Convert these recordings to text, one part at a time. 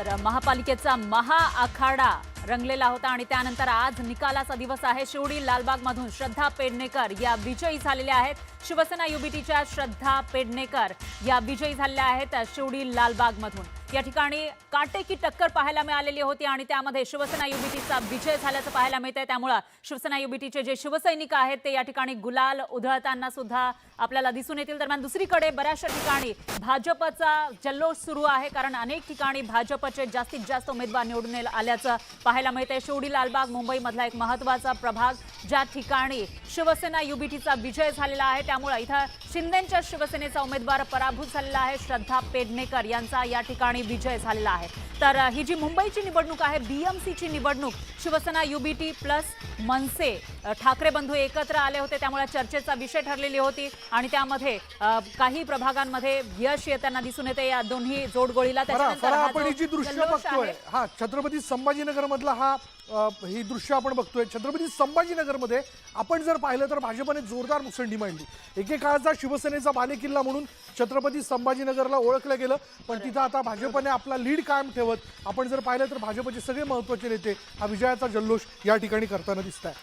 तर महापालिकेचा महाआखाडा रंगलेला होता आणि त्यानंतर आज निकालाचा दिवस आहे। शिवडी लालबागमधून श्रद्धा पेडणेकर या विजयी झालेल्या आहेत। शिवसेना युबीटीच्या श्रद्धा पेडणेकर या विजयी झालेल्या आहेत शिवडी लालबागमधून। या ठिकाणी काटेकी टक्कर पाहायला मिळालेली होती आणि त्यामध्ये शिवसेना युबीटीचा विजय झाल्याचं पाहायला मिळतंय। त्यामुळे शिवसेना युबीटीचे जे शिवसैनिक आहेत ते या ठिकाणी गुलाल उधळताना सुद्धा आपल्याला दिसून येतील। दरम्यान दुसरीकडे बऱ्याचशा ठिकाणी भाजपचा जल्लोष सुरू आहे, कारण अनेक ठिकाणी भाजपचे जास्तीत जास्त उमेदवार निवडून आल्याचं पाहायला मिळतंय। शिवडी लालबाग मुंबईमधला एक महत्त्वाचा प्रभाग, ज्या ठिकाणी शिवसेना युबीटीचा विजय झालेला आहे। त्यामुळे इथं शिंदेंच्या शिवसेनेचा उमेदवार पराभूत झालेला आहे। श्रद्धा पेडणेकर यांचा या ठिकाणी विजय झालेला आहे। तर ही जी मुंबईची निवडणूक आहे, बीएमसीची निवडणूक, शिवसेना युबीटी प्लस मनसे ठाकरे बंधू एकत्र आले होते, त्यामुळे चर्चेचा विषय ठरलेली होती आणि त्यामध्ये काही प्रभागांमध्ये यश येताना दिसून येते या दोन्ही जोडगोळीला। त्यानंतर आपण ही जी दृश्य बघतोय, हा छत्रपती संभाजीनगर मधला ही दृश्य आपण बघतोय। छत्रपती संभाजीनगर मध्ये आपण जर पाहिलं तर भाजपने जोरदार मुसंडी मारली। एकेकाळचा शिवसेनेचा बालेकिल्ला म्हणून छत्रपती संभाजीनगरला ओळखलं गेलं, पण तिथं आता भाजपने आपला लीड कायम ठेवत आपण जर पाहिलं तर भाजपचे सगळे महत्त्वाचे नेते हा विजयाचा जल्लोष या ठिकाणी करताना दिसत आहे।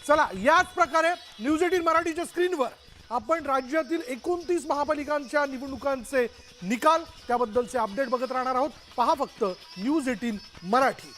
चला, याच प्रकारे न्यूज 18 मराठीच्या स्क्रीनवर आपण राज्यातील 29 महापालिकांच्या निवडणुकांचे निकाल त्याबद्दलचे अपडेट बघत राहणार आहोत। पहा फक्त न्यूज 18 मराठी।